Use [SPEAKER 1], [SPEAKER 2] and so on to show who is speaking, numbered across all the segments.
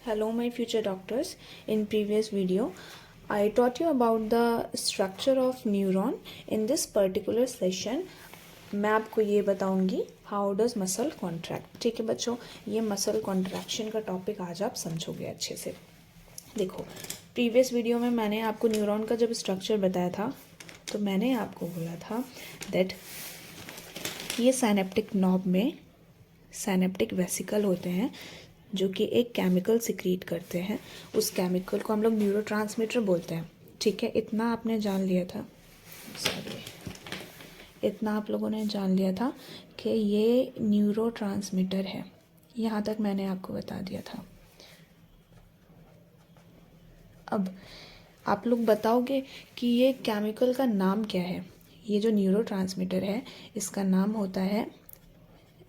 [SPEAKER 1] Hello my future doctors. In previous video I taught you about the structure of neuron. In this particular session मैं आपको ये बताऊंगी how does muscle contract. ठीक है बच्चों, ये मसल कॉन्ट्रैक्शन का टॉपिक आज आप समझोगे अच्छे से. देखो, प्रीवियस वीडियो में मैंने आपको न्यूरॉन का जब स्ट्रक्चर बताया था तो मैंने आपको बोला था दैट ये साइनेप्टिक नॉब में साइनेप्टिक वेसिकल होते हैं जो कि एक केमिकल सिक्रीट करते हैं. उस केमिकल को हम लोग न्यूरोट्रांसमीटर बोलते हैं. ठीक है, इतना आपने जान लिया था. सॉरी, इतना आप लोगों ने जान लिया था कि ये न्यूरोट्रांसमीटर है. यहाँ तक मैंने आपको बता दिया था. अब आप लोग बताओगे कि ये केमिकल का नाम क्या है. ये जो न्यूरोट्रांसमीटर है इसका नाम होता है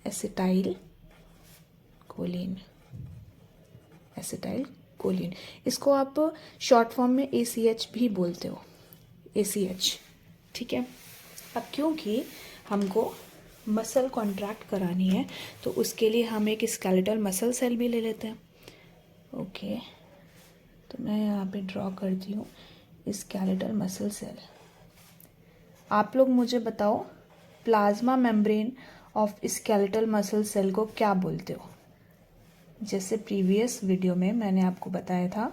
[SPEAKER 1] एसिटाइल कोलिन. एसिटाइल कोलिन, इसको आप शॉर्ट फॉर्म में ACH भी बोलते हो, ACH. ठीक है. अब क्योंकि हमको मसल कॉन्ट्रैक्ट करानी है तो उसके लिए हम एक स्केलेटल मसल सेल भी ले लेते हैं. ओके, तो मैं यहाँ पे ड्रॉ करती हूँ स्केलेटल मसल सेल. आप लोग मुझे बताओ plasma membrane of skeletal muscle cell को क्या बोलते हो. जैसे प्रीवियस वीडियो में मैंने आपको बताया था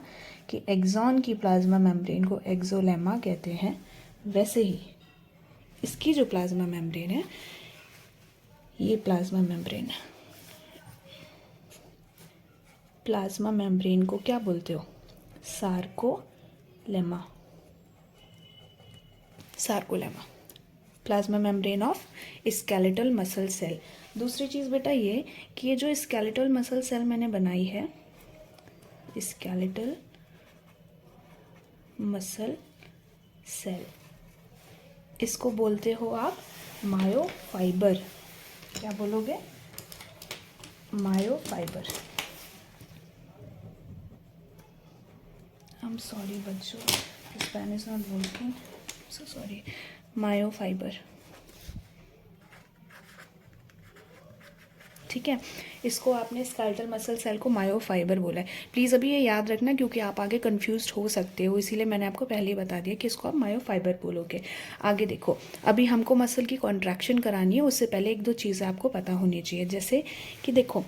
[SPEAKER 1] कि एक्सॉन की प्लाज्मा मेम्ब्रेन को एक्सोलेमा कहते हैं, वैसे ही इसकी जो प्लाज्मा मेम्ब्रेन है ये प्लाज्मा मेम्ब्रेन को क्या बोलते हो, sarcolemma. Plasma membrane of skeletal muscle cell. दूसरी चीज़ बेटा ये कि ये जो स्केलेटल मसल सेल मैंने बनाई है, स्केलेटल मसल सेल, इसको बोलते हो आप मायोफाइबर. क्या बोलोगे, मायोफाइबर. आई एम सॉरी बच्चों, this pen is not working, so sorry. Myofibre. ठीक है, इसको आपने स्केलेटल मसल सेल को मायोफाइबर बोला है. प्लीज़ अभी ये याद रखना क्योंकि आप आगे कंफ्यूज हो सकते हो, इसीलिए मैंने आपको पहले ही बता दिया कि इसको आप मायोफाइबर बोलोगे. आगे देखो, अभी हमको मसल की कॉन्ट्रैक्शन करानी है, उससे पहले एक दो चीज़ें आपको पता होनी चाहिए. जैसे कि देखो,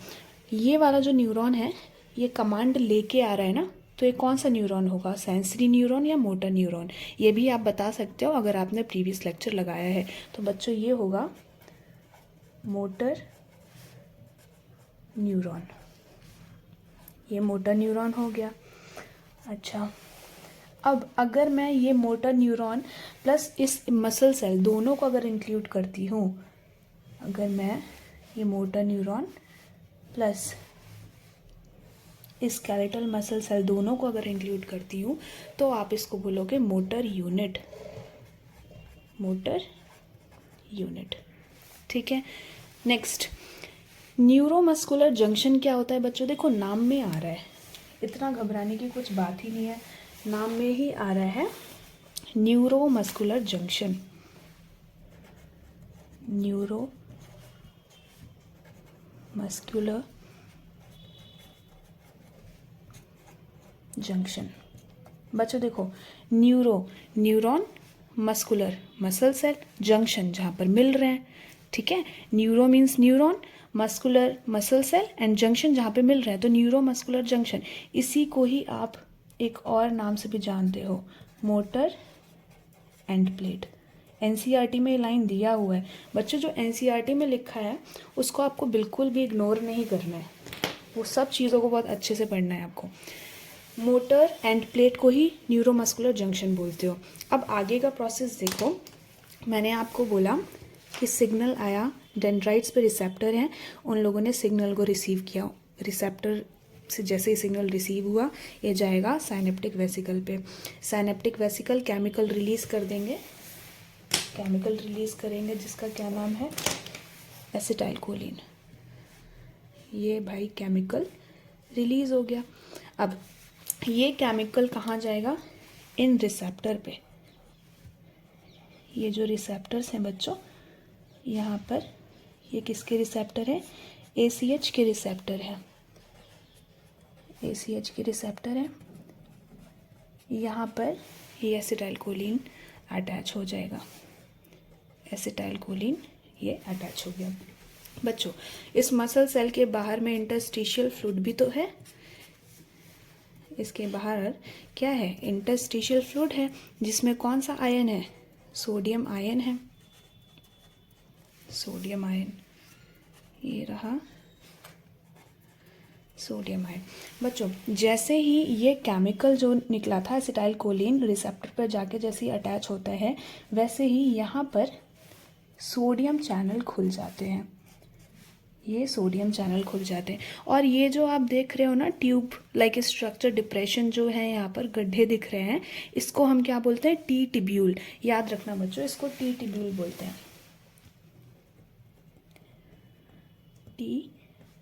[SPEAKER 1] ये वाला जो न्यूरॉन है ये कमांड लेके आ रहा है ना, तो ये कौन सा न्यूरॉन होगा, सेंसरी न्यूरॉन या मोटर न्यूरॉन. ये भी आप बता सकते हो अगर आपने प्रीवियस लेक्चर लगाया है. तो बच्चों ये होगा मोटर न्यूरॉन. ये मोटर न्यूरॉन हो गया. अच्छा, अब अगर मैं ये मोटर न्यूरॉन प्लस इस मसल सेल दोनों को अगर इंक्लूड करती हूँ, अगर मैं ये motor neuron plus skeletal muscle cell दोनों को अगर इंक्लूड करती हूँ तो आप इसको बोलोगे मोटर यूनिट. ठीक है. नेक्स्ट, न्यूरोमस्कुलर जंक्शन क्या होता है बच्चों. देखो नाम में आ रहा है, इतना घबराने की कुछ बात ही नहीं है, नाम में ही आ रहा है न्यूरोमस्कुलर जंक्शन. Neuromuscular junction. बच्चों देखो, neuron, muscular muscle cell, junction जहाँ पर मिल रहे हैं. ठीक है, neuro means neuron, muscular muscle cell and junction जहाँ पे मिल रहे हैं, तो न्यूरो मस्कुलर जंक्शन. इसी को ही आप एक और नाम से भी जानते हो, मोटर एंड प्लेट. NCERT में ये लाइन दिया हुआ है बच्चों. जो NCERT में लिखा है उसको आपको बिल्कुल भी इग्नोर नहीं करना है, वो सब चीज़ों को बहुत अच्छे से पढ़ना है आपको. मोटर एंड प्लेट को ही न्यूरोमस्कुलर जंक्शन बोलते हो. अब आगे का प्रोसेस देखो, मैंने आपको बोला कि सिग्नल आया, डेंड्राइट्स पे रिसेप्टर हैं, उन लोगों ने सिग्नल को रिसीव किया. रिसेप्टर से जैसे ही सिग्नल रिसीव हुआ ये जाएगा साइनेप्टिक वेसिकल पे. साइनेप्टिक वेसिकल केमिकल रिलीज़ कर देंगे, केमिकल रिलीज़ करेंगे जिसका क्या नाम है, एसिटाइल कोलिन. ये भाई केमिकल रिलीज़ हो गया. अब ये केमिकल कहाँ जाएगा, इन रिसेप्टर पे. ये जो रिसेप्टर्स हैं बच्चों, यहाँ पर ये किसके रिसेप्टर है, ACH के रिसेप्टर है. ACH की रिसेप्टर है, यहाँ पर ये एसिटाइल कोलिन अटैच हो जाएगा, एसिटाइल कोलिन ये अटैच हो गया। बच्चों इस मसल सेल के बाहर में इंटरस्टिशियल फ्लूइड भी तो है, इसके बाहर क्या है, इंटरस्टिशियल फ्लूइड है, जिसमें कौन सा आयन है, सोडियम आयन है, सोडियम आयन, ये रहा सोडियम आयन। बच्चों जैसे ही ये केमिकल जो निकला था एसिटाइल कोलिन रिसेप्टर पर जाके जैसे ही अटैच होता है, वैसे ही यहाँ पर सोडियम चैनल खुल जाते हैं, ये सोडियम चैनल खुल जाते हैं। और ये जो आप देख रहे हो ना ट्यूब लाइक स्ट्रक्चर डिप्रेशन जो है, यहाँ पर गड्ढे दिख रहे हैं, इसको हम क्या बोलते हैं, टी टिब्यूल। याद रखना बच्चों, इसको टी टिब्यूल बोलते हैं, टी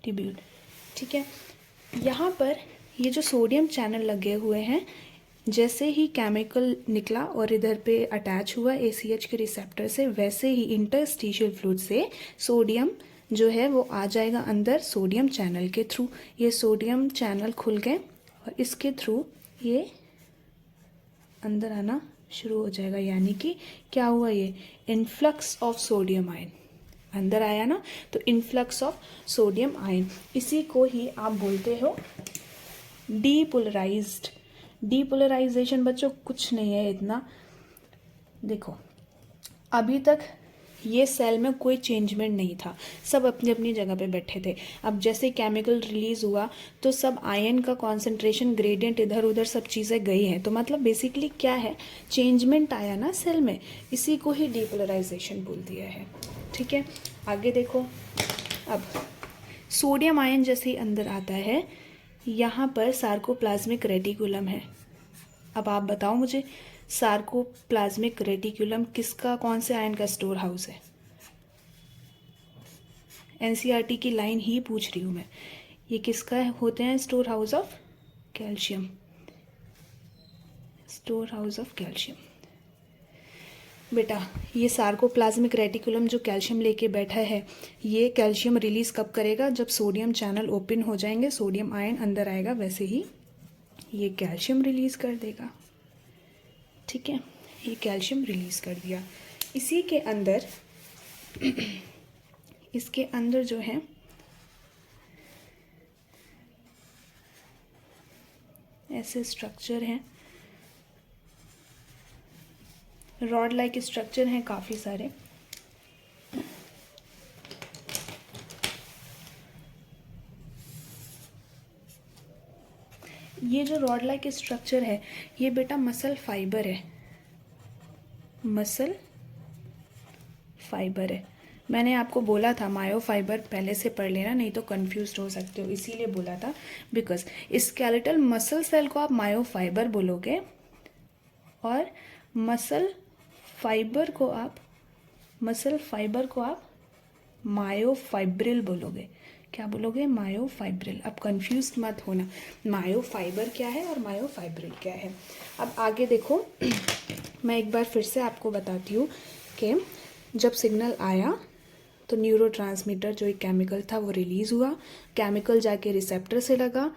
[SPEAKER 1] टिब्यूल। ठीक है, यहाँ पर ये जो सोडियम चैनल लगे हुए हैं, जैसे ही केमिकल निकला और इधर पे अटैच हुआ ACH के रिसेप्टर से, वैसे ही इंटरस्टिशियल फ्लूइड से सोडियम जो है वो आ जाएगा अंदर सोडियम चैनल के थ्रू। ये सोडियम चैनल खुल गए और इसके थ्रू ये अंदर आना शुरू हो जाएगा, यानी कि क्या हुआ, ये इन्फ्लक्स ऑफ सोडियम आयन अंदर आया ना, तो इन्फ्लक्स ऑफ सोडियम आयन, इसी को ही आप बोलते हो डीपोलराइज्ड। डीपोलराइजेशन बच्चों कुछ नहीं है इतना, देखो अभी तक ये सेल में कोई चेंजमेंट नहीं था, सब अपनी अपनी जगह पे बैठे थे। अब जैसे केमिकल रिलीज हुआ तो सब आयन का कॉन्सेंट्रेशन ग्रेडियंट इधर उधर सब चीज़ें गई हैं, तो मतलब बेसिकली क्या है, चेंजमेंट आया ना सेल में, इसी को ही डीपोलराइजेशन बोल दिया है। ठीक है, आगे देखो। अब सोडियम आयन जैसे ही अंदर आता है, यहाँ पर सार्कोप्लाज्मिक रेटिकुलम है। अब आप बताओ मुझे, सार्कोप्लाज्मिक रेटिकुलम किसका, कौन से आयन का स्टोर हाउस है? NCERT की लाइन ही पूछ रही हूँ मैं, ये किसका होते हैं store house of calcium, store house of calcium. बेटा ये सार्कोप्लाज्मिक रेटिकुलम जो कैल्शियम लेके बैठा है, ये कैल्शियम रिलीज कब करेगा, जब सोडियम चैनल ओपन हो जाएंगे, सोडियम आयन अंदर आएगा, वैसे ही ये कैल्शियम रिलीज कर देगा। ठीक है, ये कैल्शियम रिलीज कर दिया। इसी के अंदर इसके अंदर जो है ऐसे स्ट्रक्चर हैं, रॉड लाइक स्ट्रक्चर हैं काफ़ी सारे। ये जो रॉड लाइक स्ट्रक्चर है, ये बेटा मसल फाइबर है, मसल फाइबर है। मैंने आपको बोला था मायो फाइबर पहले से पढ़ लेना, नहीं तो कंफ्यूज हो सकते हो, इसीलिए बोला था, बिकॉज स्केलेटल मसल सेल को आप मायो फाइबर बोलोगे और मसल फाइबर को आप मायोफाइब्रिल बोलोगे। क्या बोलोगे? मायोफाइब्रिल। अब कंफ्यूज मत होना, मायोफाइबर क्या है और मायोफाइब्रिल क्या है। अब आगे देखो, मैं एक बार फिर से आपको बताती हूँ कि जब सिग्नल आया तो न्यूरोट्रांसमीटर जो एक केमिकल था वो रिलीज़ हुआ, केमिकल जाके रिसेप्टर से लगा,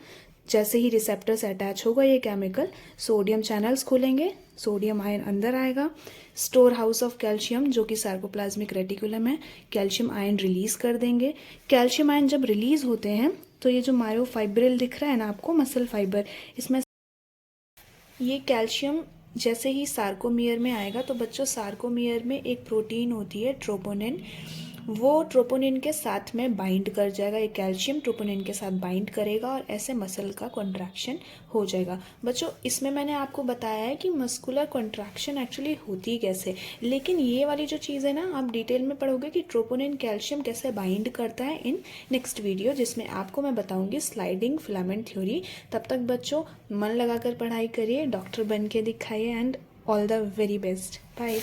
[SPEAKER 1] जैसे ही रिसेप्टर से अटैच होगा ये केमिकल, सोडियम चैनल्स खोलेंगे, सोडियम आयन अंदर आएगा, स्टोर हाउस ऑफ कैल्शियम जो कि सार्कोप्लाज्मिक रेटिकुलम है, कैल्शियम आयन रिलीज कर देंगे। कैल्शियम आयन जब रिलीज होते हैं तो ये जो मायोफाइब्रिल दिख रहा है ना आपको, मसल फाइबर, इसमें ये कैल्शियम जैसे ही सार्कोमियर में आएगा तो बच्चों सार्कोमियर में एक प्रोटीन होती है ट्रोपोनिन, वो ट्रोपोनिन के साथ में बाइंड कर जाएगा, ये कैल्शियम ट्रोपोनिन के साथ बाइंड करेगा और ऐसे मसल का कॉन्ट्रैक्शन हो जाएगा। बच्चों इसमें मैंने आपको बताया है कि मस्कुलर कॉन्ट्रैक्शन एक्चुअली होती कैसे, लेकिन ये वाली जो चीज़ है ना आप डिटेल में पढ़ोगे कि ट्रोपोनिन कैल्शियम कैसे बाइंड करता है इन नेक्स्ट वीडियो, जिसमें आपको मैं बताऊँगी स्लाइडिंग फिलामेंट थ्योरी। तब तक बच्चों मन लगाकर पढ़ाई करिए, डॉक्टर बन के दिखाइए, and all the very best. Bye.